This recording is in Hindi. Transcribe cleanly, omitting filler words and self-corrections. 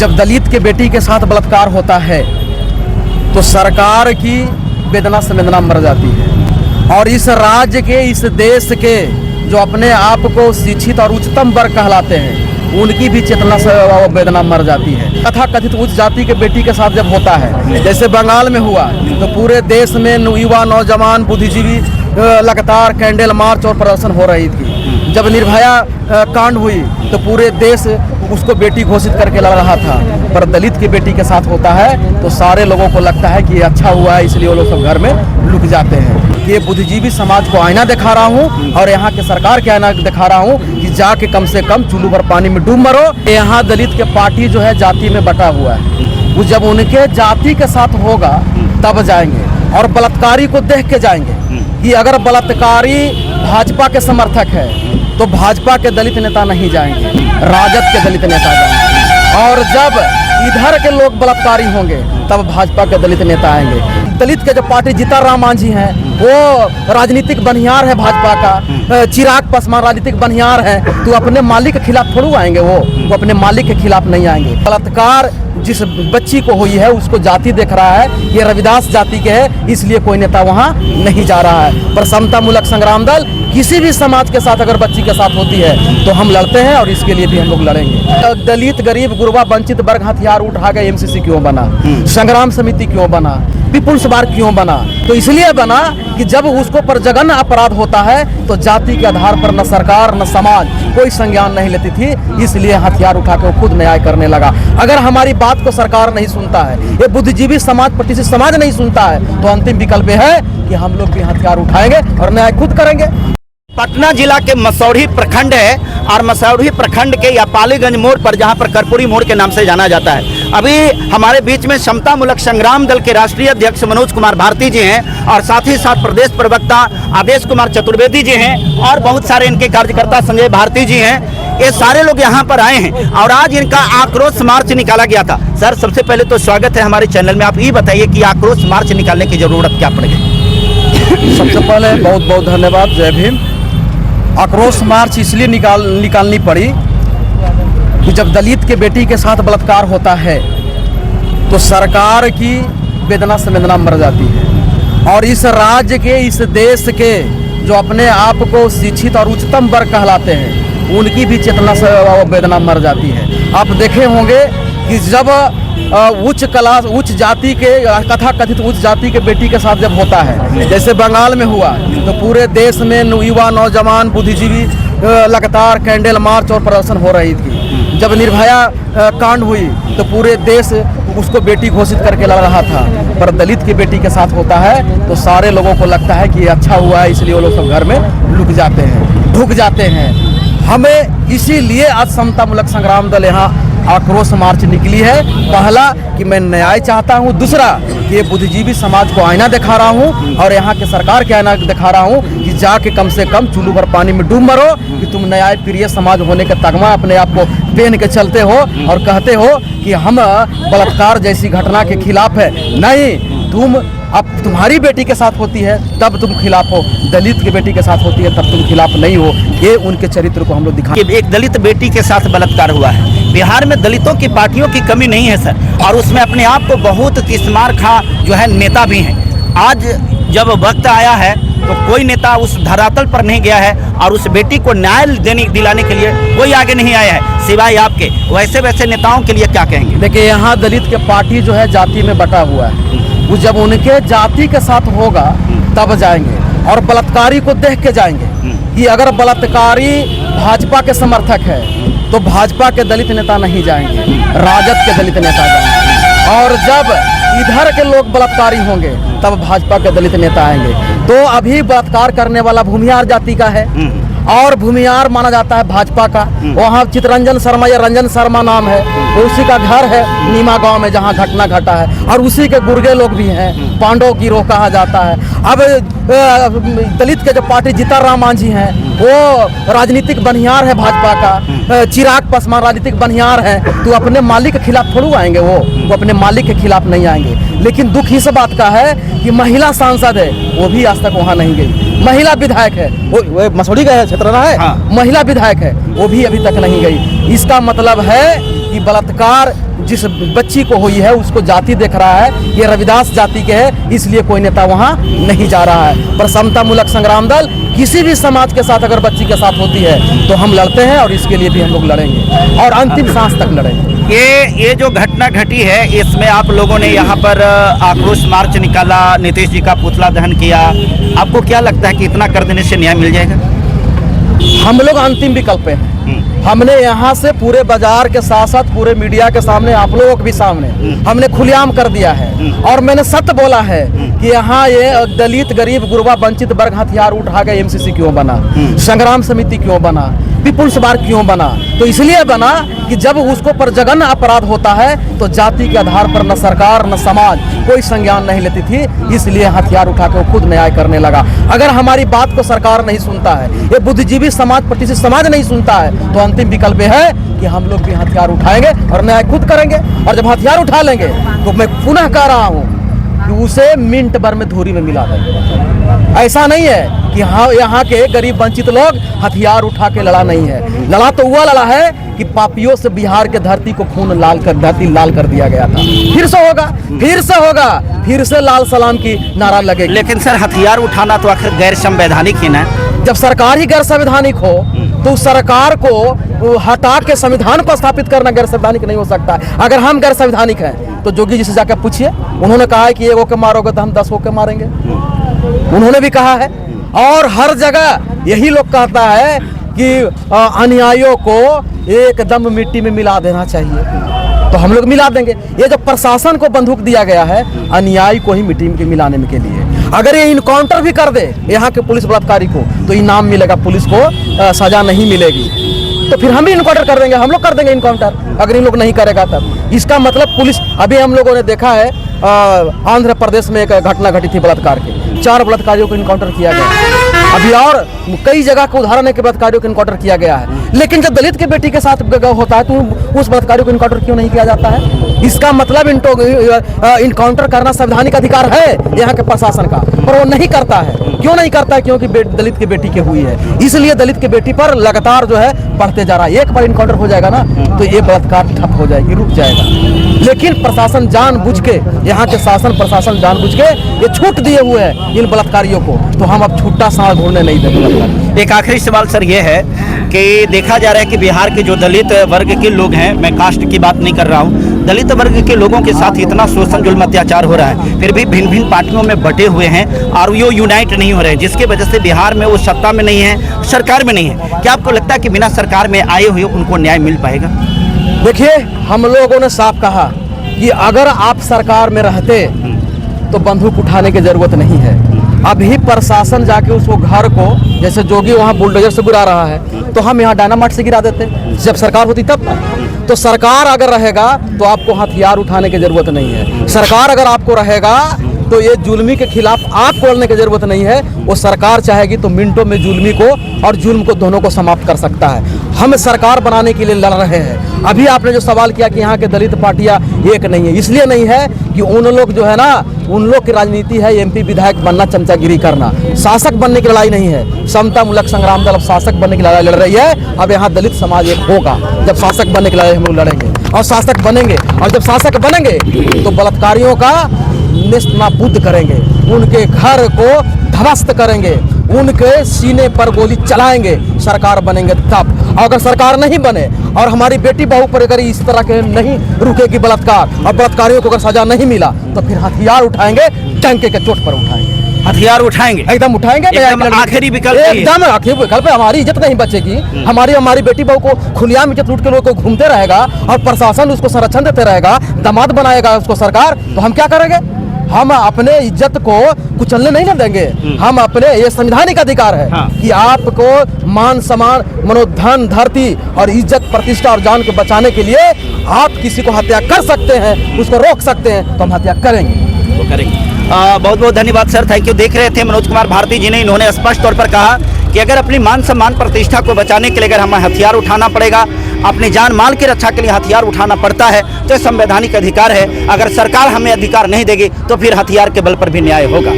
जब दलित के बेटी के साथ बलात्कार होता है तो सरकार की वेदना संवेदना मर जाती है और इस राज्य के, इस देश के जो अपने आप को शिक्षित और उच्चतम वर्ग कहलाते हैं उनकी भी चेतना से वेदना मर जाती है। तथा कथित उच्च जाति के बेटी के साथ जब होता है, जैसे बंगाल में हुआ, तो पूरे देश में युवा, नौजवान, बुद्धिजीवी लगातार कैंडल मार्च और प्रदर्शन हो रही थी। जब निर्भया कांड हुई तो पूरे देश उसको बेटी घोषित करके लड़ रहा था, पर दलित की बेटी के साथ होता है तो सारे लोगों को लगता है कि ये अच्छा हुआ है, इसलिए वो लोग सब घर में लुक जाते हैं। ये बुद्धिजीवी समाज को आईना दिखा रहा हूँ और यहाँ के सरकार के आईना दिखा रहा हूँ कि जाके कम से कम चुल्लू भर पानी में डूब मरो। यहाँ दलित के पार्टी जो है जाति में बटा हुआ है, वो जब उनके जाति के साथ होगा तब जाएंगे और बलात्कारी को देख के जाएंगे कि अगर बलात्कारी भाजपा के समर्थक है तो भाजपा के दलित नेता नहीं जाएंगे, राजद के दलित नेता जाएंगे, और जब इधर के लोग बलात्कारी होंगे तब भाजपा के दलित नेता आएंगे। दलित के जो पार्टी जीतन राम मांझी हैं वो राजनीतिक बनिहार है भाजपा का, चिराग पासवान राजनीतिक बनिहार है, तो अपने मालिक के खिलाफ थोड़ू आएंगे, वो अपने मालिक के खिलाफ नहीं आएंगे। बलात्कार जिस बच्ची को हुई है उसको जाति देख रहा है, ये रविदास जाति के है, इसलिए कोई नेता वहाँ नहीं जा रहा है। पर समतामूलक संग्राम दल किसी भी समाज के साथ अगर बच्ची के साथ होती है तो हम लड़ते हैं और इसके लिए भी हम लोग लड़ेंगे। दलित, गरीब, गुरबा, वंचित वर्ग हथियार उठा के एमसीसी क्यों बना, संग्राम समिति क्यों बना, पीपुल्स बार क्यों बना? तो इसलिए बना कि जब उसको पर जघन्य अपराध होता है तो जाति के आधार पर न सरकार न समाज कोई संज्ञान नहीं लेती थी, इसलिए हथियार उठा के वो खुद न्याय करने लगा। अगर हमारी बात को सरकार नहीं सुनता है, ये बुद्धिजीवी समाज, प्रतिष्ठित समाज नहीं सुनता है, तो अंतिम विकल्प है कि हम लोग भी हथियार उठाएंगे और न्याय खुद करेंगे। पटना जिला के मसौढ़ी प्रखंड है और मसौढ़ी प्रखंड के या पालीगंज मोड़ पर, जहां पर कर्पूरी मोड़ के नाम से जाना जाता है। अभी हमारे बीच में समतामूलक संग्राम दल के राष्ट्रीय अध्यक्ष मनोज कुमार भारती जी हैं और साथ ही साथ प्रदेश प्रवक्ता आदेश कुमार चतुर्वेदी जी हैं और बहुत सारे इनके कार्यकर्ता संजय भारती जी हैं। ये सारे लोग यहाँ पर आए हैं और आज इनका आक्रोश मार्च निकाला गया था। सर, सबसे पहले तो स्वागत है हमारे चैनल में। आप ये बताइए कि आक्रोश मार्च निकालने की जरूरत क्या पड़ेगी? सबसे पहले बहुत बहुत धन्यवाद, जय भीम। आक्रोश मार्च इसलिए निकालनी पड़ी कि जब दलित के बेटी के साथ बलात्कार होता है तो सरकार की वेदना संवेदना मर जाती है और इस राज्य के, इस देश के जो अपने आप को शिक्षित और उच्चतम वर्ग कहलाते हैं उनकी भी चेतना से वेदना मर जाती है। आप देखे होंगे कि जब उच्च जाति के, कथा कथित उच्च जाति के बेटी के साथ जब होता है, जैसे बंगाल में हुआ, तो पूरे देश में युवा, नौजवान, बुद्धिजीवी लगातार कैंडल मार्च और प्रदर्शन हो रही थी। जब निर्भया कांड हुई तो पूरे देश उसको बेटी घोषित करके लड़ रहा था, पर दलित की बेटी के साथ होता है तो सारे लोगों को लगता है कि ये अच्छा हुआ है, इसलिए वो लोग सब घर में लुक जाते हैं, ढुक जाते हैं। हमें इसीलिए आज समतामूलक संग्राम दल यहाँ आक्रोश मार्च निकली है। पहला कि मैं न्याय चाहता हूँ, दूसरा कि ये बुद्धिजीवी समाज को आईना दिखा रहा हूँ और यहाँ के सरकार के आईना दिखा रहा हूँ कि जाके कम से कम चुल्लू भर पानी में डूब मरो कि तुम न्याय प्रिय समाज होने का तगमा अपने आप को पहन के चलते हो और कहते हो कि हम बलात्कार जैसी घटना के खिलाफ है। नहीं, तुम अब तुम्हारी बेटी के साथ होती है तब तुम खिलाफ हो, दलित की बेटी के साथ होती है तब तुम खिलाफ नहीं हो। ये उनके चरित्र को हम लोग दिखा। एक दलित बेटी के साथ बलात्कार हुआ है। बिहार में दलितों की पार्टियों की कमी नहीं है सर, और उसमें अपने आप को बहुत तिस्मार खा जो है नेता भी हैं। आज जब वक्त आया है तो कोई नेता उस धरातल पर नहीं गया है और उस बेटी को न्याय दिलाने के लिए कोई आगे नहीं आया है सिवाय आपके। वैसे नेताओं के लिए क्या कहेंगे? देखिए, यहाँ दलित के पार्टी जो है जाति में बटा हुआ है, वो जब उनके जाति के साथ होगा तब जाएंगे और बलात्कारी को देख के जाएंगे कि अगर बलात्कारी भाजपा के समर्थक है तो भाजपा के दलित नेता नहीं जाएंगे, राजद के दलित नेता जाएंगे, और जब इधर के लोग बलात्कारी होंगे तब भाजपा के दलित नेता आएंगे। तो अभी बलात्कार करने वाला भूमिहार जाति का है और भूमिहार माना जाता है भाजपा का। वहाँ चितरंजन शर्मा या रंजन शर्मा नाम है, उसी का घर है नीमा गांव में जहाँ घटना घटा है, और उसी के गुर्गे लोग भी हैं, पांडव गिरोह कहा जाता है। अब दलित के जो पार्टी जीतन राम मांझी हैं वो राजनीतिक बनिहार है भाजपा का, चिराग पासवान राजनीतिक बनिहार है, तो अपने मालिक के खिलाफ थोड़ू आएंगे, वो अपने मालिक के खिलाफ नहीं आएंगे। लेकिन दुख इस बात का है कि महिला सांसद है वो भी आज तक वहाँ नहीं गई, महिला विधायक है वो मसौढ़ी का क्षेत्र ना है, महिला विधायक है वो भी अभी तक नहीं गई। इसका मतलब है कि बलात्कार जिस बच्ची को हुई है उसको जाति देख रहा है, ये रविदास जाति के है, इसलिए कोई नेता वहाँ नहीं जा रहा है। पर समता मूलक संग्राम दल किसी भी समाज के साथ अगर बच्ची के साथ होती है तो हम लड़ते हैं और इसके लिए भी हम लोग लड़ेंगे और अंतिम सांस तक लड़ेंगे। ये जो घटना घटी है इसमें आप लोगों ने यहाँ पर आक्रोश मार्च निकाला, नीतीश जी का पुतला दहन किया, आपको क्या लगता है कि इतना कर देने से न्याय मिल जाएगा? हम लोग अंतिम विकल्प पे हैं। हमने यहाँ से पूरे बाजार के साथ साथ पूरे मीडिया के सामने, आप लोगों के भी सामने हमने खुलेआम कर दिया है और मैंने सत्य बोला है कि यहाँ ये दलित, गरीब, गुरबा, वंचित वर्ग हथियार उठा के एमसीसी क्यों बना, संग्राम समिति क्यों बना, पीपुल्स बार क्यों बना? तो इसलिए बना कि जब उसको पर जघन्य अपराध होता है तो जाति के आधार पर न सरकार न समाज कोई संज्ञान नहीं लेती थी, इसलिए हथियार उठा के वो खुद न्याय करने लगा। अगर हमारी बात को सरकार नहीं सुनता है, ये बुद्धिजीवी समाज, प्रतिष्ठित समाज नहीं सुनता है, तो अंतिम विकल्प है कि हम लोग भी हथियार उठाएंगे और न्याय खुद करेंगे। और जब हथियार उठा लेंगे तो मैं पुनः कह रहा हूँ कि उसे मिनट भर में धूरी में मिला देंगे। ऐसा नहीं है कि हाँ यहाँ के गरीब वंचित लोग हथियार उठा के लड़ा नहीं है, लड़ा तो हुआ लड़ा है कि पापियों से बिहार के धरती को खून लाल कर, धरती लाल कर दिया गया था। फिर से होगा, फिर से होगा, फिर से लाल सलाम की नारा लगेगी। लेकिन सर हथियार उठाना तो आखिर गैर संवैधानिक ही ना। जब सरकार ही गैर संवैधानिक हो तो सरकार को हटा के संविधान को स्थापित करना गैर संवैधानिक नहीं हो सकता। अगर हम गैर संवैधानिक हैं तो जोगी जी से जाकर पूछिए, उन्होंने कहा है कि एगो के मारोगे तो हम 10 को मारेंगे, उन्होंने भी कहा है। और हर जगह यही लोग कहता है कि अनुयायियों को एकदम मिट्टी में मिला देना चाहिए, तो हम लोग मिला देंगे। ये जो प्रशासन को बंदूक दिया गया है अनुयायी को ही मिट्टी में मिलाने के लिए, अगर ये इनकाउंटर भी कर दे यहाँ के पुलिस बलात्कारी को तो इनाम मिलेगा, पुलिस को सजा नहीं मिलेगी। तो फिर हम भी इनकाउंटर कर देंगे, हम लोग कर देंगे इनकाउंटर, अगर इन लोग नहीं करेगा तब। इसका मतलब पुलिस, अभी हम लोगों ने देखा है आंध्र प्रदेश में एक घटना घटी थी बलात्कार की, 4 बलात्कारियों को इनकाउंटर किया गया। अभी और कई जगह के उदाहरण है कि बलात्कारियों को इनकाउंटर किया गया है। लेकिन जब दलित के बेटी के साथ होता है तो उस बलात्कारी को इनकाउंटर क्यों नहीं किया जाता है? इसका मतलब इनकाउंटर करना संवैधानिक अधिकार है यहाँ के प्रशासन का, पर वो नहीं करता है। क्यों नहीं करता है? क्योंकि दलित की बेटी के हुई है, इसलिए दलित की बेटी पर लगातार जो है बढ़ते जा रहा है। एक बार इनकाउंटर हो जाएगा ना तो ये बलात्कार ठप हो जाएगी, रुक जाएगा। लेकिन प्रशासन जानबूझ के, यहाँ के शासन प्रशासन जानबूझ के ये छूट दिए हुए हैं इन बलात्कारियों को, तो हम अब छूटा सांस घूरने नहीं देंगे। एक आखिरी सवाल सर ये है कि देखा जा रहा है कि बिहार के जो दलित वर्ग के लोग हैं, मैं कास्ट की बात नहीं कर रहा हूँ, दलित वर्ग के लोगों के साथ इतना शोषण जुल्म अत्याचार हो रहा है, फिर भी भिन्न भिन्न पार्टियों में बटे हुए हैं और वो यूनाइट नहीं हो रहे, जिसकी वजह से बिहार में वो सत्ता में नहीं है, सरकार में नहीं है। क्या आपको लगता है कि बिना सरकार में आए हुए उनको न्याय मिल पाएगा? देखिए, हम लोगों ने साफ कहा कि अगर आप सरकार में रहते तो बंदूक उठाने की जरूरत नहीं है। अभी प्रशासन जाके उसको घर को, जैसे जोगी वहाँ बुलडोजर से गिरा रहा है, तो हम यहाँ डायनामाइट से गिरा देते जब सरकार होती तब। तो सरकार अगर रहेगा तो आपको हथियार उठाने की जरूरत नहीं है। सरकार अगर आपको रहेगा तो ये जुल्मी के खिलाफ आपको लड़ने की जरूरत नहीं है। वो सरकार चाहेगी तो मिनटों में जुल्मी को और जुल्म को दोनों को समाप्त कर सकता है। हम सरकार बनाने के लिए लड़ रहे हैं। अभी आपने जो सवाल किया कि यहाँ के दलित पार्टियाँ एक नहीं है, इसलिए नहीं है कि उन लोग जो है ना, उन लोग की राजनीति है एमपी विधायक बनना, चमचागिरी करना। शासक बनने की लड़ाई नहीं है। समता मूलक संग्राम दल अब शासक बनने की लड़ाई लड़ रही है। अब यहाँ दलित समाज एक होगा। जब शासक बनने की लड़ाई हम लोग लड़ेंगे और शासक बनेंगे, और जब शासक बनेंगे तो बलात्कारियों का नेस्तनाबूद करेंगे, उनके घर को ध्वस्त करेंगे, उनके सीने पर गोली चलाएंगे। सरकार बनेंगे तब। अगर सरकार नहीं बने और हमारी बेटी बहू पर अगर इस तरह के नहीं रुकेगी बलात्कार और बलात्कारियों को अगर सजा नहीं मिला तो फिर हथियार उठाएंगे, टंके के चोट पर उठाएंगे। हथियार उठाएंगे, एकदम उठाएंगे। आखिरी विकल्प, एकदम आखिरी विकल्प। हमारी इज्जत नहीं बचेगी। हमारी बेटी बहू को खुलेआम इज्जत लूट के लोग को घूमते रहेगा और प्रशासन उसको संरक्षण देते रहेगा, दामाद बनाएगा उसको सरकार, तो हम क्या करेंगे? हम अपने इज्जत को कुचलने नहीं ना देंगे। हम अपने, ये संवैधानिक अधिकार है कि आपको मान सम्मान, मनोधन, धरती और इज्जत, प्रतिष्ठा और जान को बचाने के लिए आप किसी को हत्या कर सकते हैं, उसको रोक सकते हैं, तो हम हत्या करेंगे, वो करेंगे। बहुत बहुत धन्यवाद सर, थैंक यू। देख रहे थे मनोज कुमार भारती जी ने, इन्होंने स्पष्ट तौर पर कहा कि अगर अपनी मान सम्मान प्रतिष्ठा को बचाने के लिए अगर हमें हथियार उठाना पड़ेगा, अपनी जान माल की रक्षा के लिए हथियार उठाना पड़ता है, तो संवैधानिक अधिकार है। अगर सरकार हमें अधिकार नहीं देगी तो फिर हथियार के बल पर भी न्याय होगा।